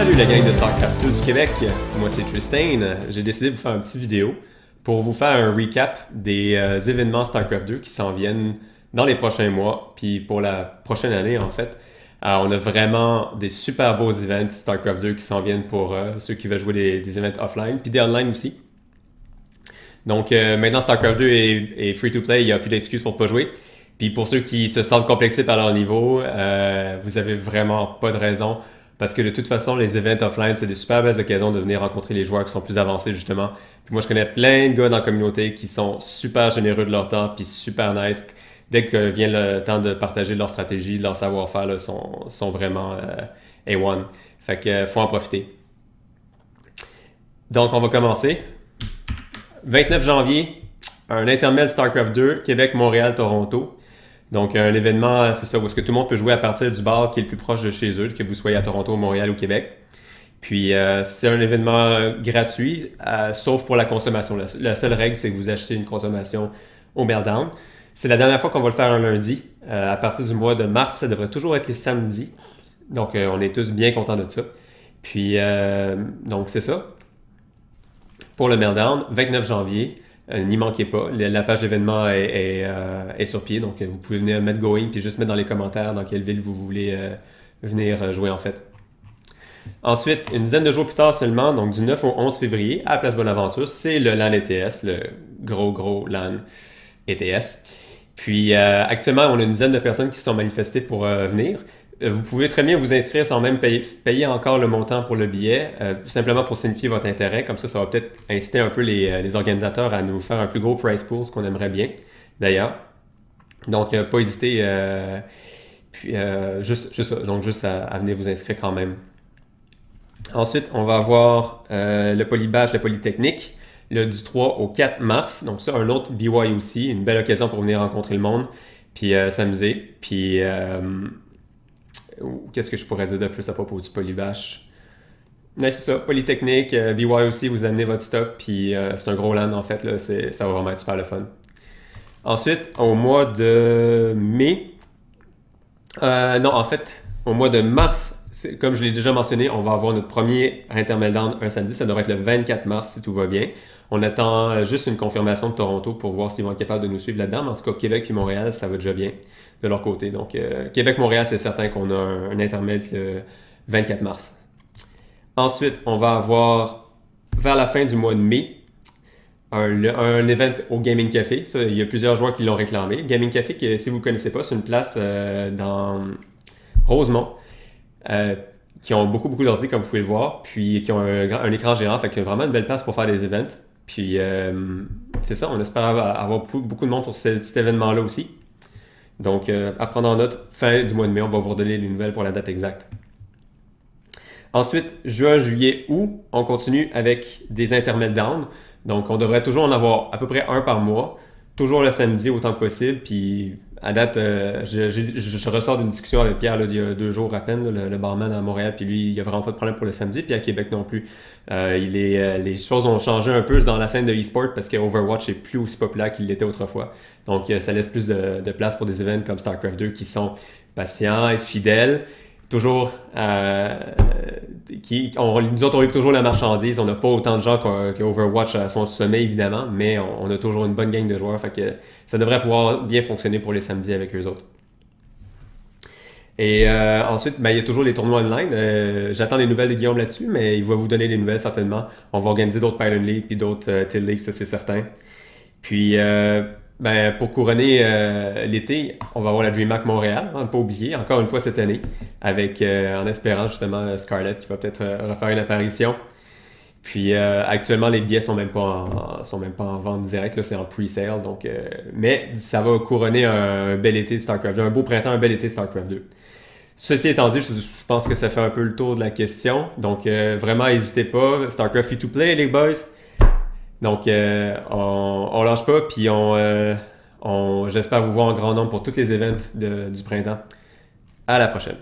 Salut la gang de StarCraft 2 du Québec, moi c'est Tristan. J'ai décidé de vous faire une petite vidéo pour vous faire un recap des événements StarCraft 2 qui s'en viennent dans les prochains mois, puis pour la prochaine année en fait. On a vraiment des super beaux events StarCraft 2 qui s'en viennent pour ceux qui veulent jouer des events offline, puis des online aussi. Donc maintenant StarCraft 2 est free-to-play, il n'y a plus d'excuses pour ne pas jouer. Puis pour ceux qui se sentent complexés par leur niveau, vous avez vraiment pas de raison. Parce que de toute façon, les events offline, c'est des super belles occasions de venir rencontrer les joueurs qui sont plus avancés, justement. Puis moi, je connais plein de gars dans la communauté qui sont super généreux de leur temps, puis super nice. Dès que vient le temps de partager leur stratégie, leur savoir-faire, là, sont vraiment A1. Fait que faut en profiter. Donc, on va commencer. 29 janvier, un intermède StarCraft 2, Québec, Montréal, Toronto. Donc, un événement, c'est ça, où est-ce que tout le monde peut jouer à partir du bar qui est le plus proche de chez eux, que vous soyez à Toronto, Montréal ou Québec. Puis, c'est un événement gratuit, sauf pour la consommation. La seule règle, c'est que vous achetez une consommation au Meltdown. C'est la dernière fois qu'on va le faire un lundi. À partir du mois de mars, ça devrait toujours être les samedis. Donc, on est tous bien contents de ça. Puis, donc, c'est ça. Pour le Meltdown, 29 janvier. N'y manquez pas, la page d'événement est sur pied, donc vous pouvez venir mettre going puis juste mettre dans les commentaires dans quelle ville vous voulez venir jouer en fait. Ensuite, une dizaine de jours plus tard seulement, donc du 9 au 11 février, à Place Bonaventure, c'est le LAN ETS, le gros LAN ETS. Puis actuellement, on a une dizaine de personnes qui se sont manifestées pour venir. Vous pouvez très bien vous inscrire sans même payer encore le montant pour le billet, tout simplement pour signifier votre intérêt. Comme ça va peut-être inciter un peu les organisateurs à nous faire un plus gros prize pool, ce qu'on aimerait bien, d'ailleurs. Donc, pas hésiter, juste ça, donc juste à venir vous inscrire quand même. Ensuite, on va avoir le Polybash de Polytechnique, du 3 au 4 mars. Donc ça, un autre BYOC, une belle occasion pour venir rencontrer le monde, puis s'amuser. Puis... qu'est-ce que je pourrais dire de plus à propos du Polybash? Ouais, c'est ça, Polytechnique, BYOC, vous amenez votre stock, puis c'est un gros LAN en fait, là, ça va vraiment être super le fun. Ensuite, au mois de mai, non, en fait, au mois de mars, comme je l'ai déjà mentionné, on va avoir notre premier Intermel Down un samedi, ça devrait être le 24 mars si tout va bien. On attend juste une confirmation de Toronto pour voir s'ils vont être capables de nous suivre là-dedans, mais en tout cas, Québec et Montréal, ça va déjà bien de leur côté. Donc, Québec-Montréal, c'est certain qu'on a un intermède le 24 mars. Ensuite, on va avoir, vers la fin du mois de mai, un event au Gaming Café. Ça, il y a plusieurs joueurs qui l'ont réclamé. Gaming Café, si vous ne connaissez pas, c'est une place dans Rosemont qui ont beaucoup d'ordi, comme vous pouvez le voir, puis qui ont un écran géant, fait qu'il y a vraiment une belle place pour faire des events. Puis, c'est ça, on espère avoir beaucoup de monde pour cet événement-là aussi. Donc, à prendre en note, fin du mois de mai, on va vous redonner les nouvelles pour la date exacte. Ensuite, juin, juillet, août, on continue avec des intermèdes down. Donc, on devrait toujours en avoir à peu près un par mois, toujours le samedi autant que possible. Puis, à date, je ressors d'une discussion avec Pierre là, il y a 2 jours à peine, le barman à Montréal, puis lui, il n'y a vraiment pas de problème pour le samedi, puis à Québec non plus. Les choses ont changé un peu dans la scène de e-sport parce que Overwatch est plus aussi populaire qu'il l'était autrefois. Donc, ça laisse plus de place pour des événements comme StarCraft 2 qui sont patients et fidèles. Toujours, nous autres, on livre toujours la marchandise. On n'a pas autant de gens qu'Overwatch à son sommet, évidemment, mais on a toujours une bonne gang de joueurs. Fait que ça devrait pouvoir bien fonctionner pour les samedis avec eux autres. Et ensuite, il y a toujours les tournois online. J'attends les nouvelles de Guillaume là-dessus, mais il va vous donner des nouvelles certainement. On va organiser d'autres Pylon League puis d'autres Till League, ça c'est certain. Puis, pour couronner l'été, on va avoir la DreamHack Montréal, ne pas oublier, encore une fois cette année, avec, en espérant justement Scarlett qui va peut-être refaire une apparition. Puis actuellement, les billets sont même pas en vente directe, là, c'est en pre-sale, donc, mais ça va couronner un bel été de StarCraft 2, un beau printemps, un bel été de StarCraft 2. Ceci étant dit, je pense que ça fait un peu le tour de la question, donc vraiment n'hésitez pas, StarCraft Free-to-Play les boys. Donc, on lâche pas, puis j'espère vous voir en grand nombre pour tous les events du printemps. À la prochaine!